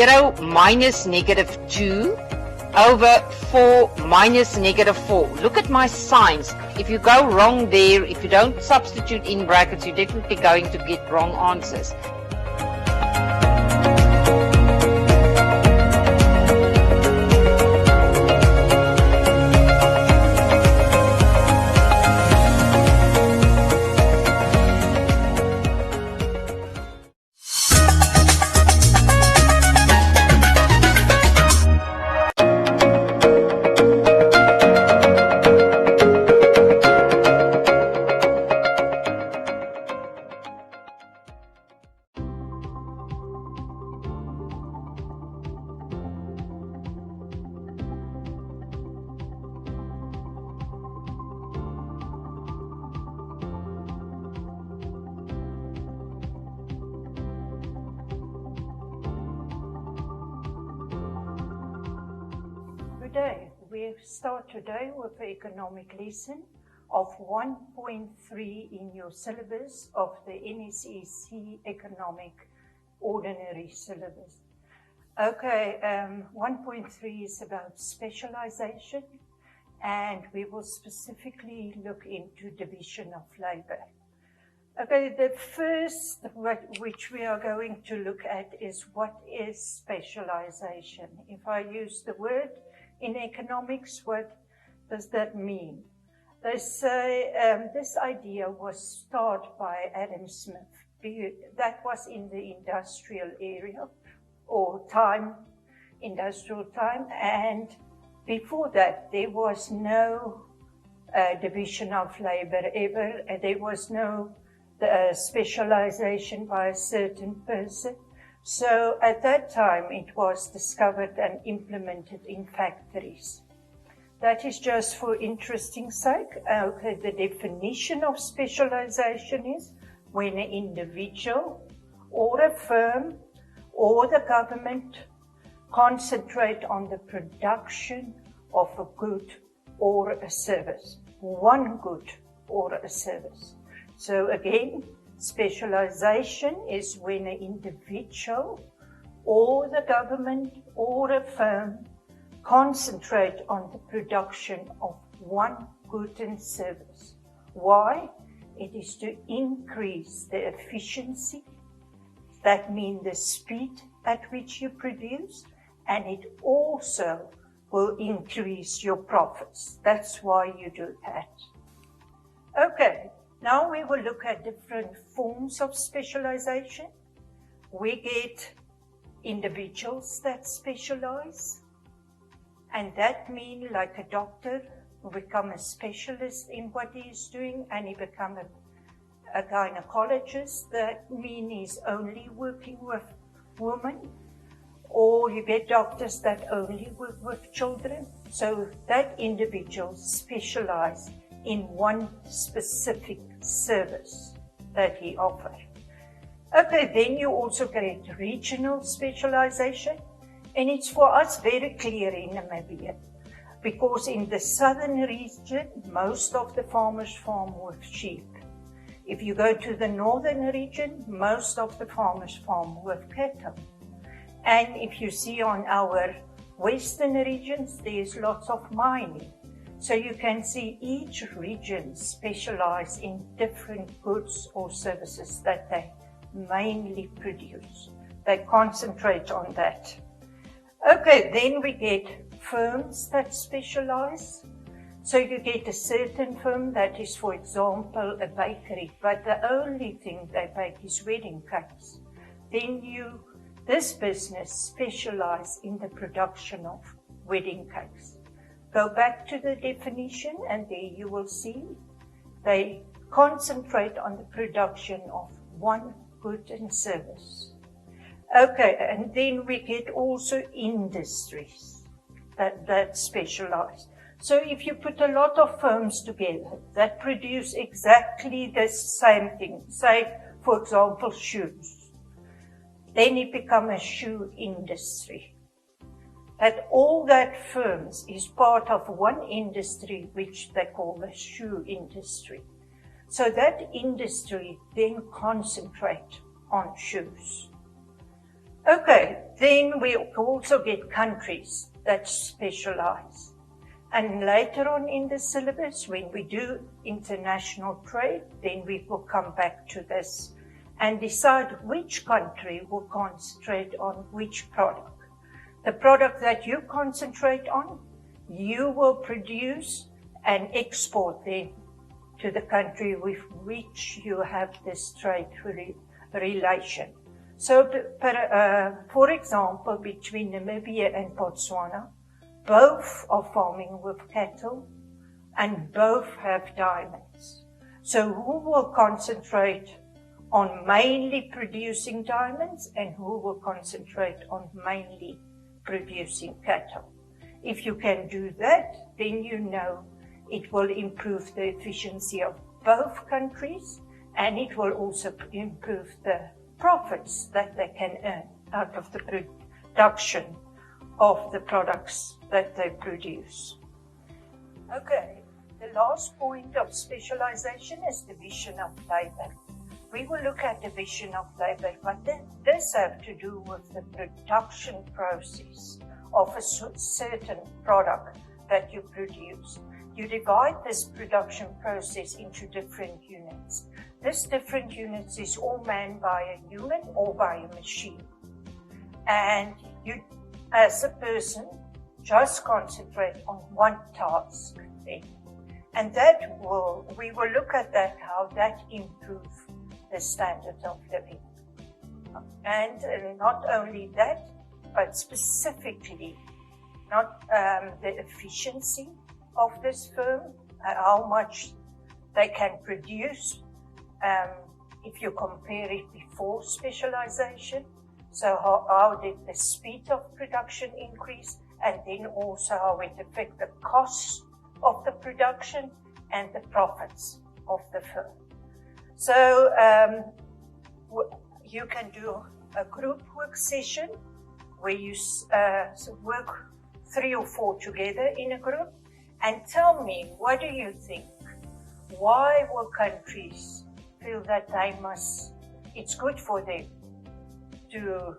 0 minus negative 2 over 4 minus negative 4. Look at my signs. If you go wrong there, if you don't substitute in brackets, you're definitely going to get wrong answers. We start today with the economic lesson of 1.3 in your syllabus of the NSEC Economic Ordinary Syllabus. Okay, 1.3 is about specialization, and we will specifically look into division of labor. Okay, the first which we are going to look at is what is specialization. If I use the word in economics, what does that mean? They say this idea was started by Adam Smith. That was in the industrial area or time, industrial time, and before that there was no division of labor ever. There was no specialization by a certain person. So at that time it was discovered and implemented in factories. That is just for interesting sake. Okay, the definition of specialization is when an individual or a firm or the government concentrate on the production of a good or a service. One good or a service. So again, specialization is when an individual or the government or a firm concentrate on the production of one good and service. Why? It is to increase the efficiency, that means the speed at which you produce, and it also will increase your profits. That's why you do that. Okay. Now we will look at different forms of specialization. We get individuals that specialize, and that means like a doctor who become a specialist in what he is doing, and he become a gynecologist. That means he's only working with women, or you get doctors that only work with children. So that individual specialize in one specific service that he offers. Okay, then you also get regional specialization, and it's for us very clear in Namibia, because in the southern region, most of the farmers farm with sheep. If you go to the northern region, most of the farmers farm with cattle. And if you see on our western regions, there's lots of mining. So you can see each region specialize in different goods or services that they mainly produce. They concentrate on that. Okay, then we get firms that specialize. So you get a certain firm that is, for example, a bakery, but the only thing they bake is wedding cakes. Then this business specialize in the production of wedding cakes. Go back to the definition, and there you will see they concentrate on the production of one good and service. Okay, and then we get also industries that specialize. So if you put a lot of firms together that produce exactly the same thing, say, for example, shoes, then it becomes a shoe industry. That all that firms is part of one industry which they call the shoe industry. So that industry then concentrate on shoes. Okay, then we also get countries that specialize. And later on in the syllabus, when we do international trade, then we will come back to this and decide which country will concentrate on which product. The product that you concentrate on, you will produce and export then to the country with which you have this trade relation. So, for example, between Namibia and Botswana, both are farming with cattle and both have diamonds. So who will concentrate on mainly producing diamonds and who will concentrate on mainly producing cattle? If you can do that, then you know it will improve the efficiency of both countries, and it will also improve the profits that they can earn out of the production of the products that they produce. Okay, the last point of specialization is division of labor. We will look at division of labor, but this has to do with the production process of a certain product that you produce. You divide this production process into different units. This different units is all manned by a human or by a machine. And you, as a person, just concentrate on one task then. And we will look at that, how that improves the standard of living. And not only that, but specifically, not the efficiency of this firm, how much they can produce, if you compare it before specialization. So how did the speed of production increase, and then also how it affects the cost of the production and the profits of the firm. So you can do a group work session where you work 3 or 4 together in a group, and tell me, what do you think? Why will countries feel that it's good for them to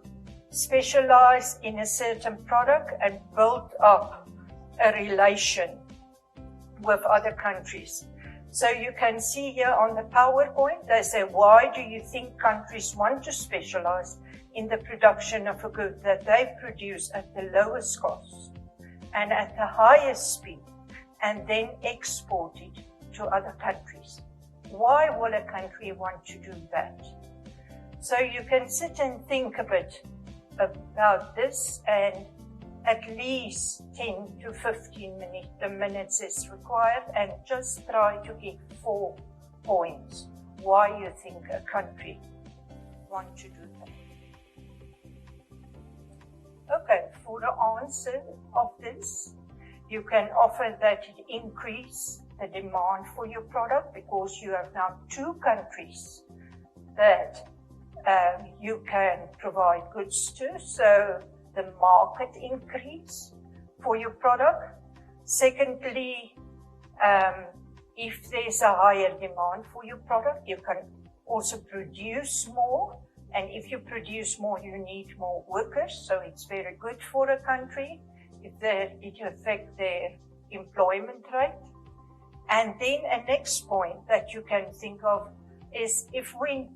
specialize in a certain product and build up a relation with other countries? So you can see here on the PowerPoint, they say, why do you think countries want to specialize in the production of a good that they produce at the lowest cost and at the highest speed, and then export it to other countries? Why will a country want to do that? So you can sit and think a bit about this, and at least 10 to 15 minutes is required, and just try to get 4 points why you think a country want to do that. Okay, for the answer of this, you can offer that it increase the demand for your product, because you have now 2 countries that you can provide goods to, so the market increase for your product. Secondly, if there's a higher demand for your product, you can also produce more, and if you produce more, you need more workers, so it's very good for a country if it affects their employment rate. And then a next point that you can think of is, if we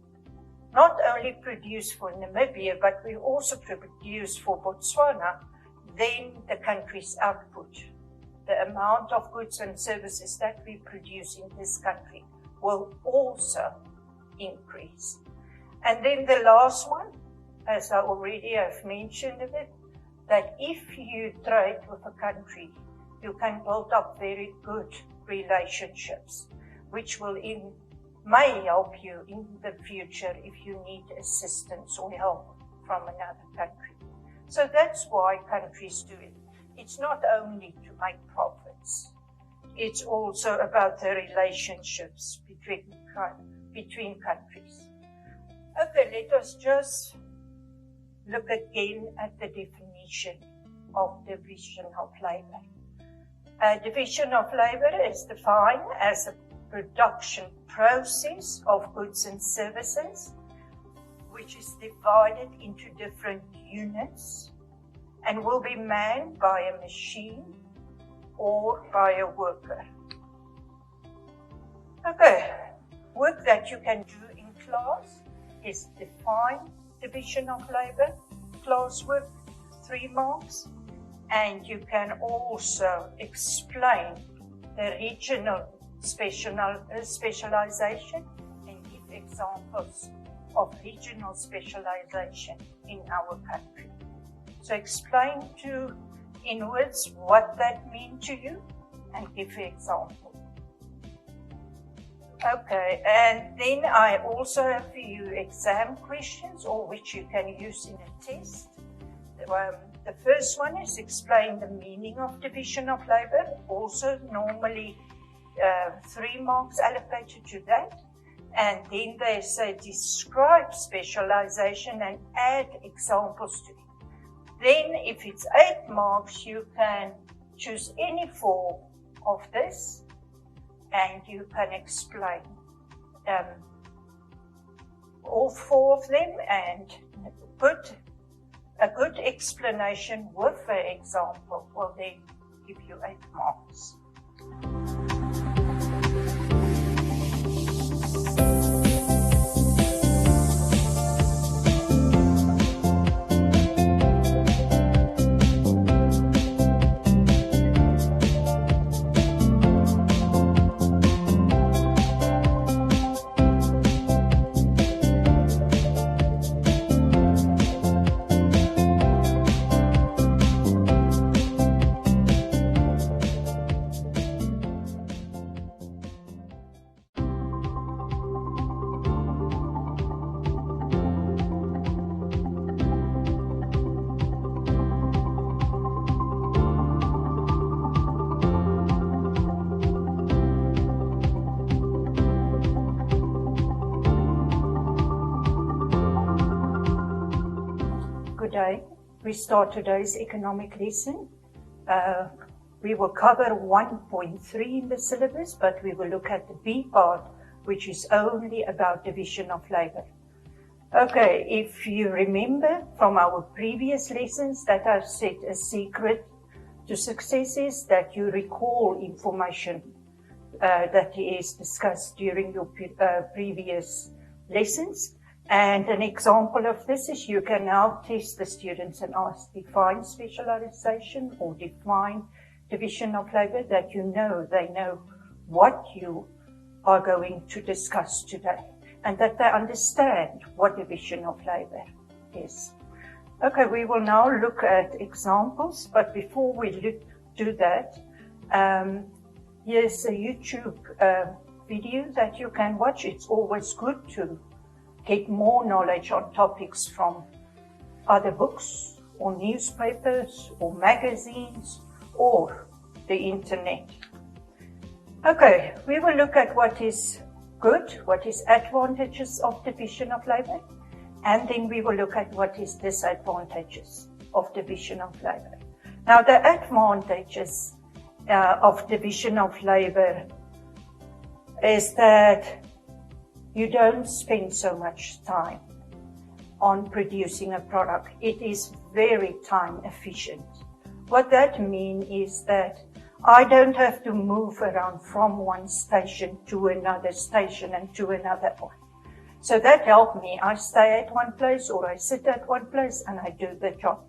not only produce for Namibia, but we also produce for Botswana, then the country's output, the amount of goods and services that we produce in this country, will also increase. And then the last one, as I already have mentioned a bit, that if you trade with a country, you can build up very good relationships, which may help you in the future if you need assistance or help from another country. So that's why countries do it. It's not only to make profits, it's also about the relationships between countries. Okay, let us just look again at the definition of division of labor. Division of labor is defined as a production process of goods and services which is divided into different units and will be manned by a machine or by a worker. Okay, work that you can do in class is define division of labor, classwork, 3 marks, and you can also explain the regional specialization and give examples of regional specialization in our country. So explain in words what that means to you and give an example. Okay, and then I also have for you exam questions, or which you can use in a test. The first one is explain the meaning of division of labor, also normally 3 marks allocated to that. And then they say describe specialization and add examples to it. Then if it's 8 marks, you can choose any 4 of this and you can explain all 4 of them and put a good explanation with the example will then give you 8 marks. Good day. We start today's economic lesson. We will cover 1.3 in the syllabus, but we will look at the B part, which is only about division of labor. Okay, if you remember from our previous lessons that I've said a secret to success is that you recall information that is discussed during your previous lessons. And an example of this is you can now test the students and ask, define specialization or define division of labor, that they know what you are going to discuss today and that they understand what division of labor is. Okay, we will now look at examples, but before we do that, here's a YouTube video that you can watch. It's always good to get more knowledge on topics from other books or newspapers or magazines or the internet. Okay, we will look at what is good, what is advantages of division of labor, and then we will look at what is disadvantages of division of labor. Now, the advantages of division of labor is that you don't spend so much time on producing a product. It is very time efficient. What that means is that I don't have to move around from one station to another station and to another one. So that helped me. I stay at one place or I sit at one place and I do the job.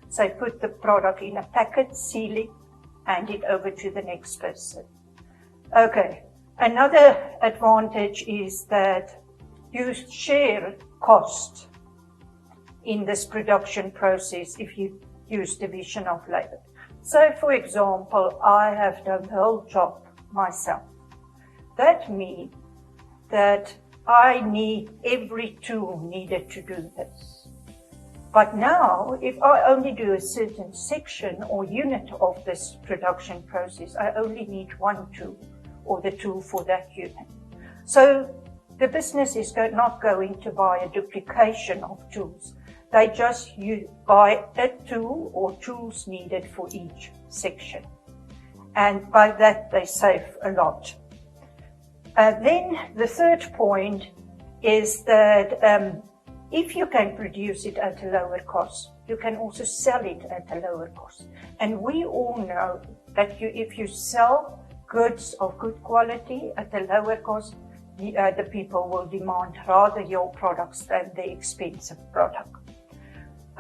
So I put the product in a packet, seal it, hand it over to the next person. Okay. Another advantage is that you share cost in this production process if you use division of labor. So, for example, I have done the whole job myself. That means that I need every tool needed to do this. But now, if I only do a certain section or unit of this production process, I only need one tool, or the tool for that unit. So the business is not going to buy a duplication of tools. They just buy a tool or tools needed for each section. And by that they save a lot. Then the third point is that If you can produce it at a lower cost, you can also sell it at a lower cost. And we all know that if you sell goods of good quality at a lower cost, the people will demand rather your products than the expensive product.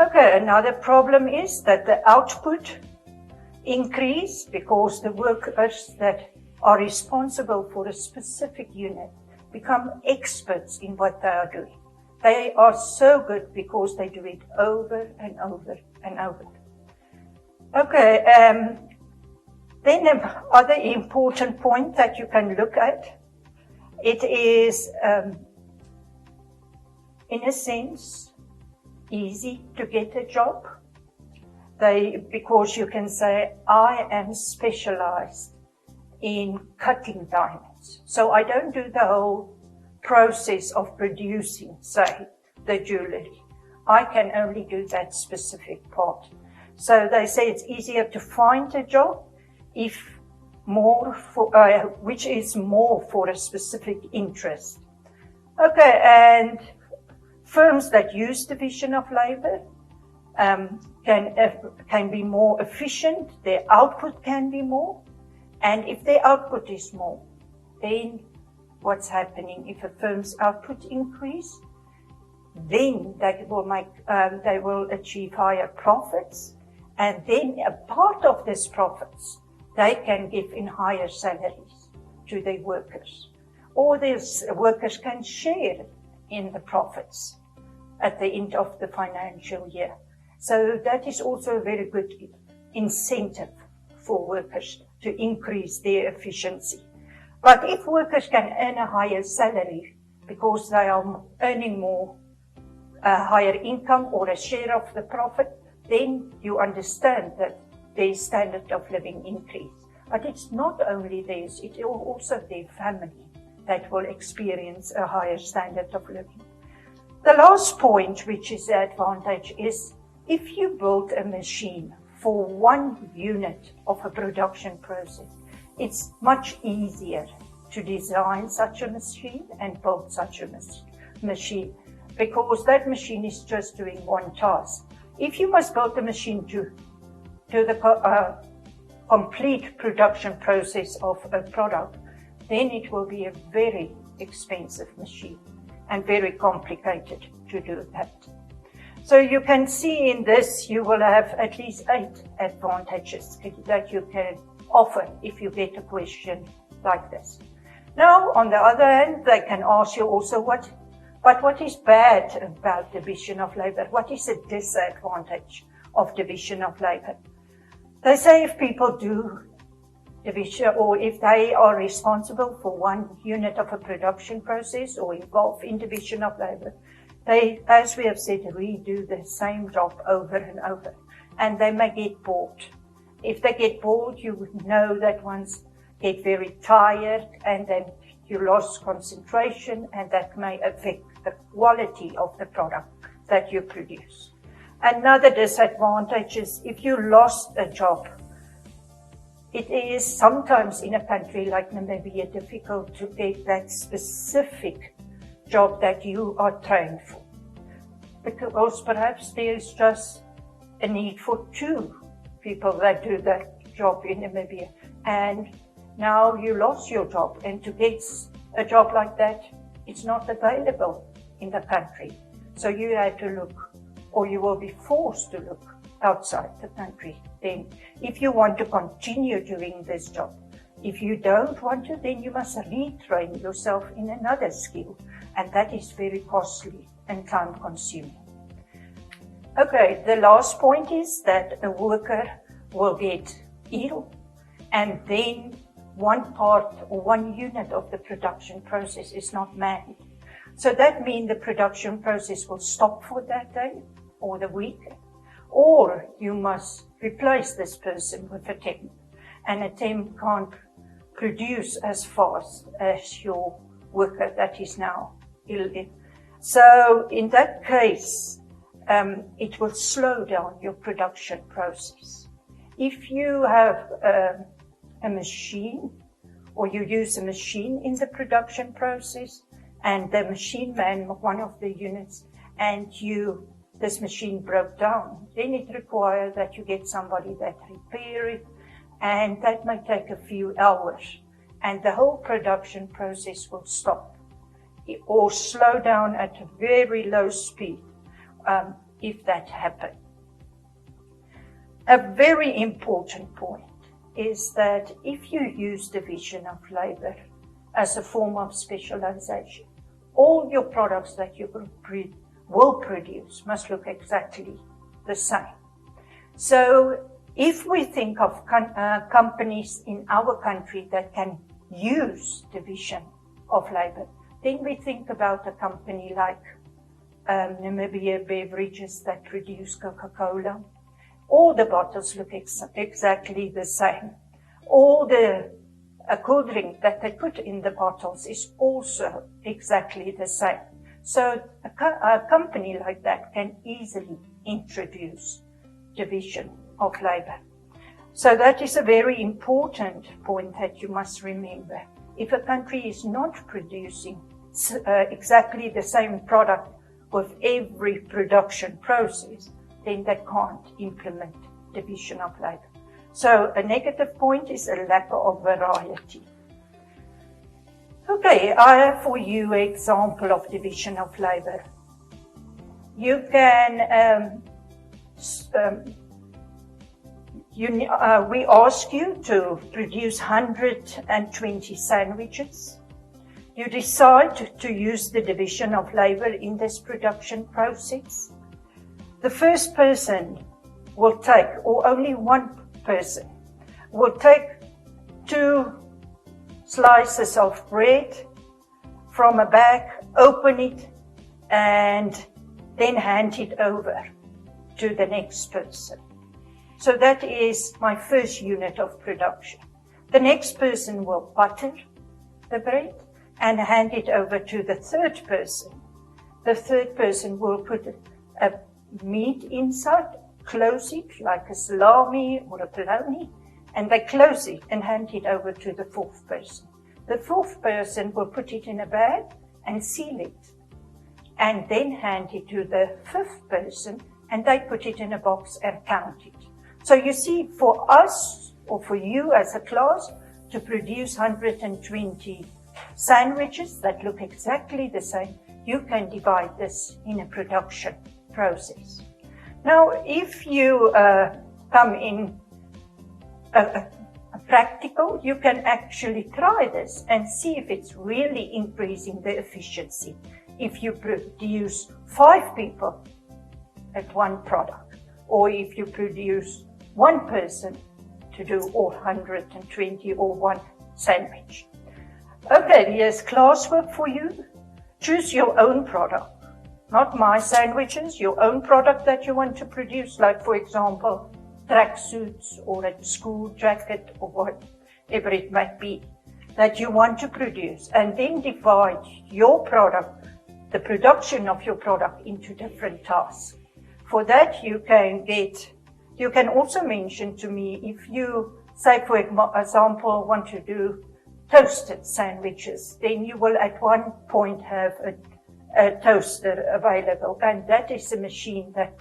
Okay, another problem is that the output increase because the workers that are responsible for a specific unit become experts in what they are doing. They are so good because they do it over and over and over. Okay, then the other important point that you can look at, it is, in a sense, easy to get a job. Because you can say, I am specialized in cutting diamonds. So I don't do the whole process of producing, say, the jewelry. I can only do that specific part. So they say it's easier to find a job which is more for a specific interest. Okay, and firms that use division of labor can be more efficient, their output can be more, and if their output is more, then what's happening? If a firm's output increase, then they will achieve higher profits, and then a part of these profits they can give in higher salaries to their workers, or these workers can share in the profits at the end of the financial year. So that is also a very good incentive for workers to increase their efficiency. But if workers can earn a higher salary because they are earning more, higher income or a share of the profit, then you understand that their standard of living increase. But it's not only theirs, it's also their family that will experience a higher standard of living. The last point, which is the advantage, is if you build a machine for one unit of a production process, it's much easier to design such a machine and build such a machine, because that machine is just doing one task. If you must build a machine to the complete production process of a product, then it will be a very expensive machine and very complicated to do that. So you can see in this, you will have at least 8 advantages that you can offer if you get a question like this. Now, on the other hand, they can ask you also what is bad about division of labor? What is the disadvantage of division of labor? They say if people do division, or if they are responsible for one unit of a production process or involved in division of labor, they, as we have said, redo the same job over and over, and they may get bored. If they get bored, you would know that ones get very tired, and then you lost concentration, and that may affect the quality of the product that you produce. Another disadvantage is if you lost a job, it is sometimes in a country like Namibia difficult to get that specific job that you are trained for, because perhaps there is just a need for 2 people that do that job in Namibia, and now you lost your job, and to get a job like that, it's not available in the country. So you have to look, or you will be forced to look outside the country then, if you want to continue doing this job. If you don't want to, then you must retrain yourself in another skill, and that is very costly and time consuming. Okay, the last point is that a worker will get ill, and then one part or one unit of the production process is not manned. So that means the production process will stop for that day or the week, or you must replace this person with a temp, and a temp can't produce as fast as your worker that is now ill. So in that case, it will slow down your production process. If you have a machine, or you use a machine in the production process, and the machine man, one of the units, and this machine broke down, then it requires that you get somebody that repair it, and that may take a few hours, and the whole production process will stop or slow down at a very low speed if that happens. A very important point is that if you use division of labor as a form of specialization, all your products that you will produce must look exactly the same. So if we think of companies in our country that can use division of labor, then we think about a company like Namibia Beverages that produce Coca-Cola. All the bottles look exactly the same. All the cool drink that they put in the bottles is also exactly the same. So a company like that can easily introduce division of labor. So that is a very important point that you must remember. If a country is not producing exactly the same product with every production process, then they can't implement division of labor. So a negative point is a lack of variety. Okay, I have for you an example of division of labor. You can, we ask you to produce 120 sandwiches. You decide to use the division of labor in this production process. The first person will take, or only one person, will take 2 slices of bread from a bag, open it, and then hand it over to the next person. So that is my first unit of production. The next person will butter the bread and hand it over to the third person. The third person will put a meat inside, close it like a salami or a bologna, and they close it and hand it over to the fourth person. The fourth person will put it in a bag and seal it, and then hand it to the fifth person, and they put it in a box and count it. So you see, for us, or for you as a class, to produce 120 sandwiches that look exactly the same, you can divide this in a production process. Now, if you come in a practical, you can actually try this and see if it's really increasing the efficiency. If you produce 5 people at one product, or if you produce 1 person to do all 120 or 1 sandwich. Okay, here's classwork for you. Choose your own product. Not my sandwiches, your own product that you want to produce, like, for example, tracksuits or a school jacket or whatever it might be that you want to produce, and then divide your product, the production of your product, into different tasks. For that, you can also mention to me if you, say, for example, want to do toasted sandwiches, then you will at one point have a toaster available, and that is a machine that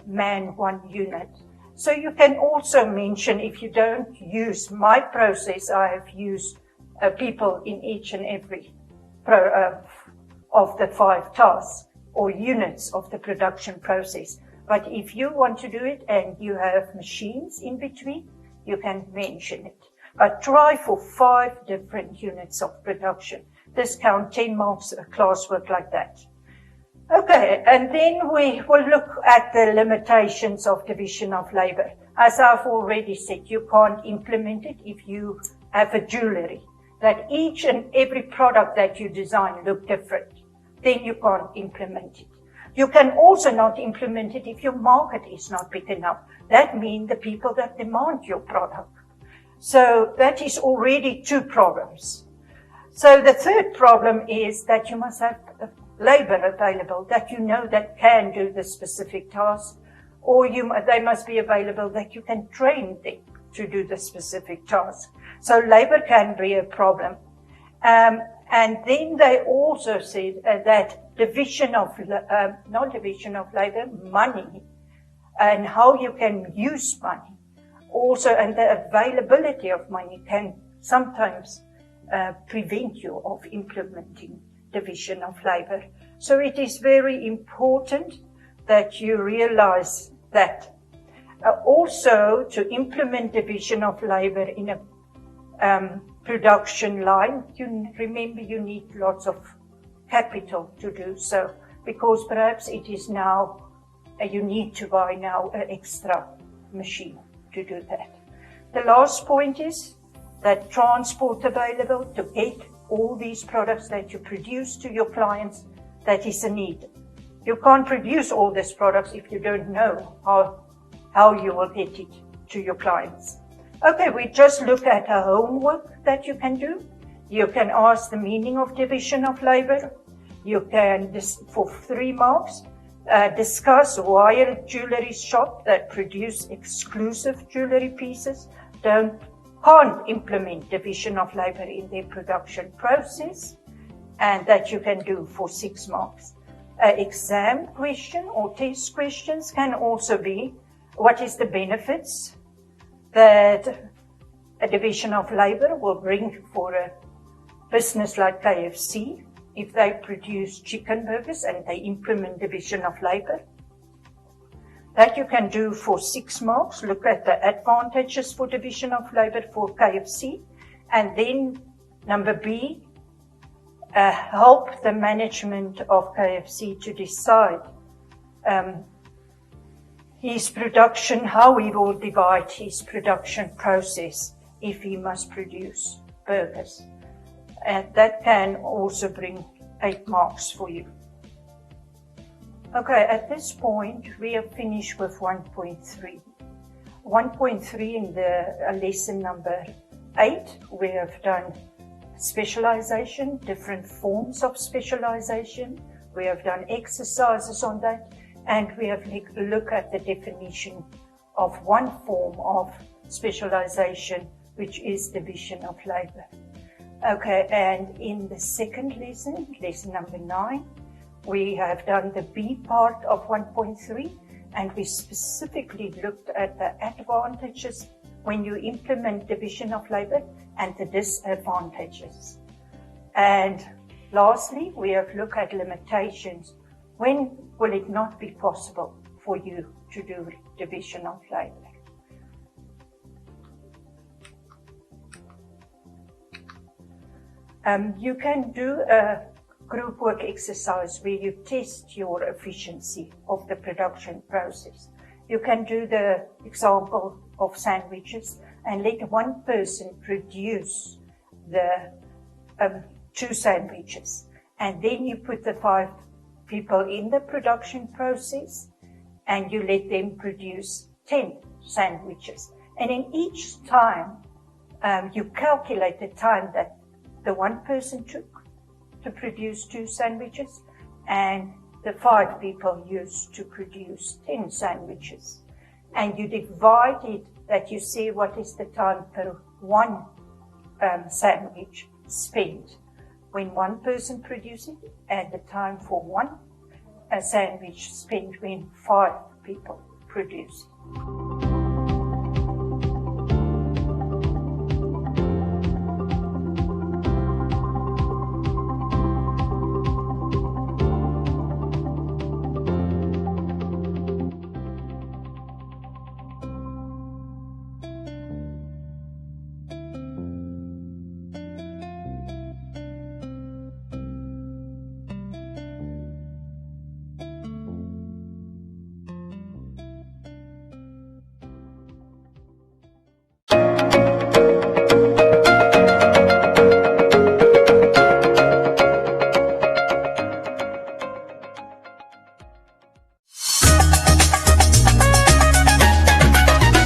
man 1 unit. So you can also mention, if you don't use my process, I have used people in each and every of the 5 tasks or units of the production process. But if you want to do it and you have machines in between, you can mention it. But try for 5 different units of production. This count 10 marks classwork like that. Okay, and then we will look at the limitations of division of labor. As I've already said, you can't implement it if you have a jewelry, that each and every product that you design look different. Then you can't implement it. You can also not implement it if your market is not big enough. That means the people that demand your product. So that is already 2 problems. So the third problem is that you must have labor available that you know that can do the specific task, or they must be available that you can train them to do the specific task. So labor can be a problem. And then they also said that money, and how you can use money. Also, and the availability of money can sometimes prevent you of implementing division of labor. So it is very important that you realize that. Also, to implement division of labor in a production line, remember you need lots of capital to do so, because perhaps it is now, you need to buy now an extra machine to do that. The last point is that transport available to get all these products that you produce to your clients, that is a need. You can't produce all these products if you don't know how you will get it to your clients. Okay, we just look at a homework that you can do. You can ask the meaning of division of labor. You can, for 3 marks, discuss why a jewelry shop that produce exclusive jewelry pieces can't implement division of labor in their production process, and that you can do for 6 marks. Exam question or test questions can also be, what is the benefits that a division of labor will bring for a business like KFC if they produce chicken burgers and they implement division of labor? That you can do for 6 marks. Look at the advantages for division of labor for KFC. And then number B, help the management of KFC to decide his production, how he will divide his production process if he must produce burgers. And that can also bring 8 marks for you. Okay, at this point, we have finished with 1.3. 1.3 in the lesson number 8, we have done specialization, different forms of specialization. We have done exercises on that, and we have looked at the definition of one form of specialization, which is division of labor. Okay, and in the second lesson, lesson number 9, we have done the B part of 1.3, and we specifically looked at the advantages when you implement division of labor and the disadvantages. And lastly, we have looked at limitations. When will it not be possible for you to do division of labor? You can do a group work exercise where you test your efficiency of the production process. You can do the example of sandwiches and let one person produce the 2 sandwiches. And then you put the 5 people in the production process and you let them produce 10 sandwiches. And in each time, you calculate the time that the one person took to produce 2 sandwiches and the 5 people used to produce 10 sandwiches. And you divide it, that you see what is the time per one sandwich spent when one person produces it, and the time for one sandwich spent when 5 people produce it.